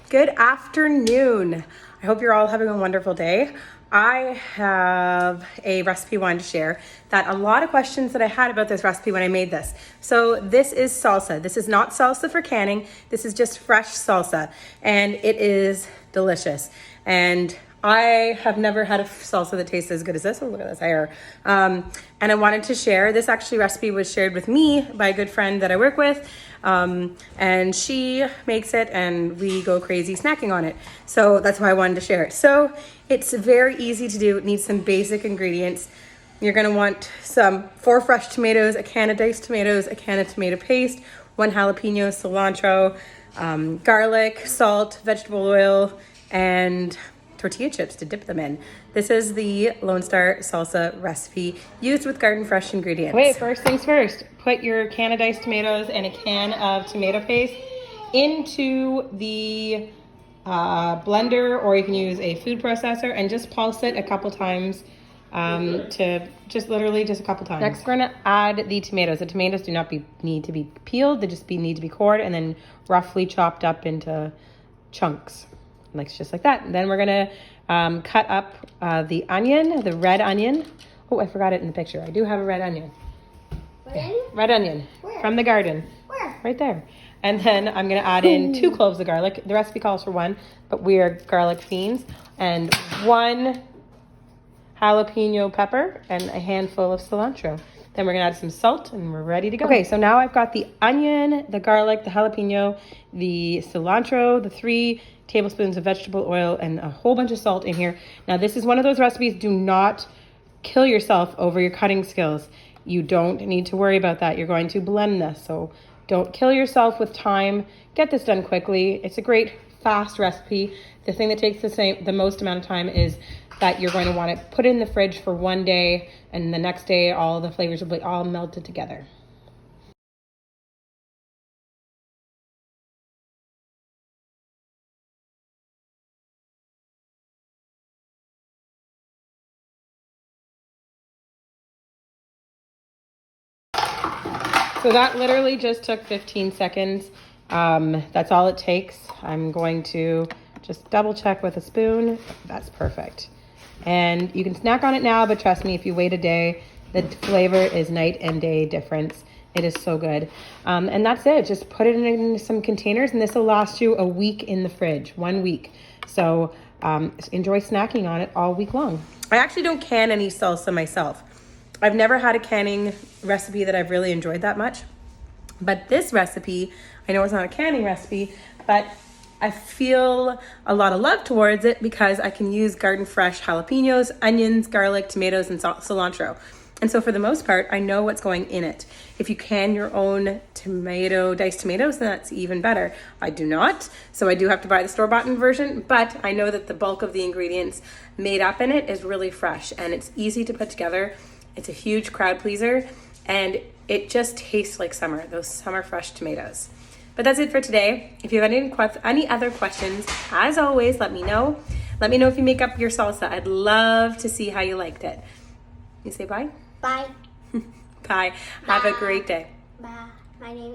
Good afternoon. I hope you're all having a wonderful day. I have a recipe I wanted to share that a lot of questions that I had about this recipe when I made this. So this is salsa. This is not salsa for canning. This is just fresh salsa and it is delicious. And I have never had a salsa that tastes as good as this. Oh, look at this hair. And I wanted to share, this actually recipe was shared with me by a good friend that I work with. And she makes it and we go crazy snacking on it. So that's why I wanted to share it. So it's very easy to do. It needs some basic ingredients. You're gonna want 4 fresh tomatoes, a can of diced tomatoes, a can of tomato paste, 1 jalapeno, cilantro, garlic, salt, vegetable oil, and tortilla chips to dip them in. This is the Lone Star salsa recipe used with garden fresh ingredients. Wait, first things first, put your can of diced tomatoes and a can of tomato paste into the blender, or you can use a food processor and just pulse it a couple times to just a couple times. Next, we're gonna add the tomatoes. The tomatoes do not need to be peeled, they just need to be cored and then roughly chopped up into chunks. Just like that. And then we're gonna cut up the onion, the red onion. Oh, I forgot it in the picture. I do have a red onion. Red onion. Where? From the garden. Where? Right there. And then I'm gonna add in 2 cloves of garlic. The recipe calls for 1, but we are garlic fiends. And 1 jalapeno pepper and a handful of cilantro. Then we're gonna add some salt and we're ready to go. Okay, so now I've got the onion, the garlic, the jalapeno, the cilantro, the 3 tablespoons of vegetable oil, and a whole bunch of salt in here. Now this is one of those recipes, do not kill yourself over your cutting skills. You don't need to worry about that. You're going to blend this, so don't kill yourself with time. Get this done quickly. It's a great fast recipe. The thing that takes the most amount of time is that you're going to want to put it in the fridge for 1 day, and the next day all the flavors will be all melted together. So that literally just took 15 seconds. That's all it takes. I'm going to just double check with a spoon. That's perfect. And you can snack on it now, but trust me, if you wait a day, the flavor is night and day difference. It is so good. And that's it. Just put it in some containers and this will last you a week in the fridge, 1 week. So enjoy snacking on it all week long. I actually don't can any salsa myself. I've never had a canning recipe that I've really enjoyed that much. But this recipe, I know it's not a canning recipe, but I feel a lot of love towards it because I can use garden fresh jalapenos, onions, garlic, tomatoes, and cilantro. And so for the most part, I know what's going in it. If you can your own diced tomatoes, then that's even better. I do not, so I do have to buy the store-bought version, but I know that the bulk of the ingredients made up in it is really fresh and it's easy to put together. It's a huge crowd pleaser and it just tastes like summer, those summer fresh tomatoes. But that's it for today. If you have any other questions, as always, let me know. Let me know if you make up your salsa. I'd love to see how you liked it. You say bye? Bye. Bye. Have a great day. Bye. My name